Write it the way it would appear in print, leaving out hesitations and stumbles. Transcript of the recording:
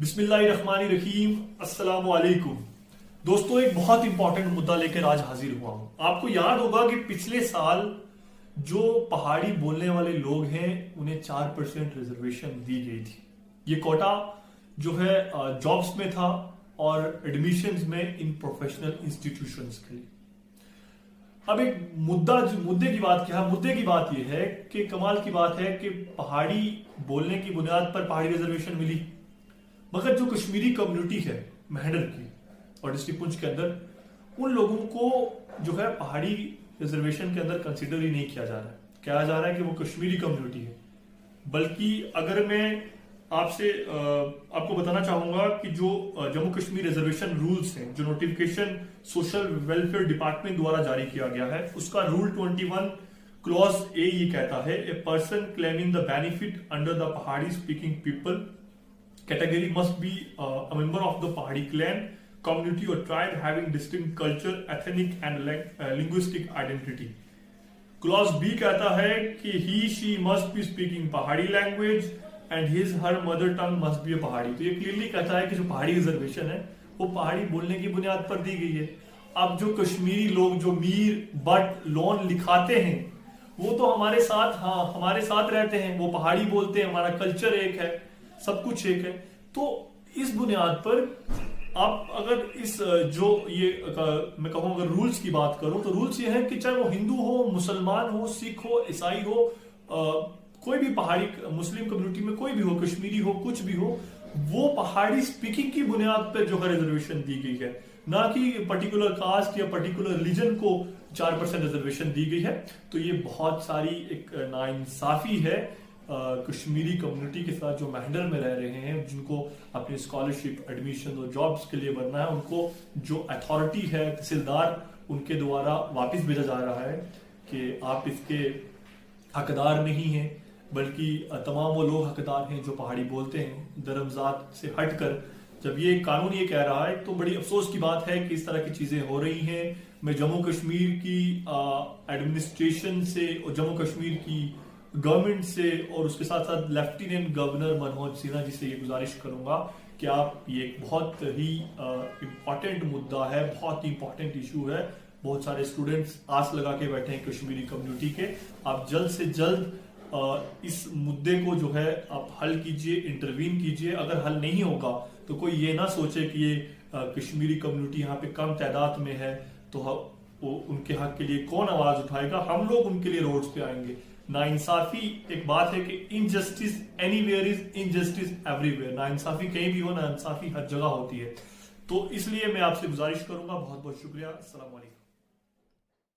बिस्मिल्लाहिर्रहमानिर्रहीम। अस्सलाम वालेकुम दोस्तों, एक बहुत इंपॉर्टेंट मुद्दा लेकर आज हाजिर हुआ हूं। आपको याद होगा कि पिछले साल जो पहाड़ी बोलने वाले लोग हैं उन्हें 4% रिजर्वेशन दी गई थी। ये कोटा जो है जॉब्स में था और एडमिशंस में इन प्रोफेशनल इंस्टीट्यूशंस के लिए। अब एक मुद्दे की बात यह है कि कमाल की बात है कि पहाड़ी बोलने की बुनियाद पर पहाड़ी रिजर्वेशन मिली, मगर जो कश्मीरी कम्युनिटी है मेहडर की और डिस्ट्रिक्ट पुंछ के अंदर, उन लोगों को जो है पहाड़ी रिजर्वेशन के अंदर कंसीडर ही नहीं किया जा रहा है। कहा जा रहा है कि वो कश्मीरी कम्युनिटी है। बल्कि अगर मैं आपको बताना चाहूंगा कि जो जम्मू कश्मीर रिजर्वेशन रूल्स हैं, जो नोटिफिकेशन सोशल वेलफेयर डिपार्टमेंट द्वारा जारी किया गया है, उसका रूल 21 क्लॉज ए ये कहता है, a person claiming the benefit under the Pahari speaking people category must be a member of the Pahadi clan, community or tribe having distinct culture, ethnic and linguistic identity. Clause B कहता है कि she must be speaking Pahadi language and her mother tongue must be a Pahadi. तो ये clearly कहता है कि जो पहाड़ी रिजर्वेशन है वो पहाड़ी बोलने की बुनियाद पर दी गई है। अब जो कश्मीरी लोग जो मीर बट लोन लिखाते हैं वो तो हमारे साथ रहते हैं, वो पहाड़ी बोलते हैं, हमारा कल्चर एक है, सब कुछ एक है। तो इस बुनियाद पर आप अगर इस जो ये मैं कहूँ अगर रूल्स की बात करूं तो रूल्स ये है कि चाहे वो हिंदू हो, मुसलमान हो, सिख हो, ईसाई हो, कोई भी पहाड़ी मुस्लिम कम्युनिटी में कोई भी हो, कश्मीरी हो, कुछ भी हो, वो पहाड़ी स्पीकिंग की बुनियाद पर जो है रिजर्वेशन दी गई है, ना कि पर्टिकुलर कास्ट या पर्टिकुलर रिलीजन को 4% रिजर्वेशन दी गई है। तो ये बहुत सारी एक नाइंसाफी है कश्मीरी कम्युनिटी के साथ जो मेहडर में रह रहे हैं, जिनको अपनी स्कॉलरशिप, एडमिशन और जॉब्स के लिए बनना है, उनको जो अथॉरिटी है तहसीलदार उनके द्वारा वापस भेजा जा रहा है कि आप इसके हकदार नहीं हैं, बल्कि तमाम वो लोग हकदार हैं जो पहाड़ी बोलते हैं। धर्मजात से हटकर जब ये कानून ये कह रहा है तो बड़ी अफसोस की बात है कि इस तरह की चीजें हो रही हैं। मैं जम्मू कश्मीर की एडमिनिस्ट्रेशन से और जम्मू कश्मीर की गवर्नमेंट से और उसके साथ साथ लेफ्टिनेंट गवर्नर मनोज सिन्हा जी से ये गुजारिश करूंगा कि आप ये एक बहुत ही इम्पोर्टेंट मुद्दा है, बहुत ही इम्पोर्टेंट इशू है। बहुत सारे स्टूडेंट्स आस लगा के बैठे हैं कश्मीरी कम्युनिटी के। आप जल्द से जल्द इस मुद्दे को जो है आप हल कीजिए, इंटरवीन कीजिए। अगर हल नहीं होगा तो कोई ये ना सोचे कि ये कश्मीरी कम्युनिटी यहाँ पे कम तादाद में है तो उनके हक के लिए कौन आवाज उठाएगा। हम लोग उनके लिए रोड्स पे आएंगे। नाइंसाफी एक बात है कि injustice anywhere is injustice everywhere. नाइंसाफी कहीं भी हो, नाइंसाफी हर जगह होती है। तो इसलिए मैं आपसे गुजारिश करूंगा, बहुत बहुत शुक्रिया। अस्सलाम वालेकुम।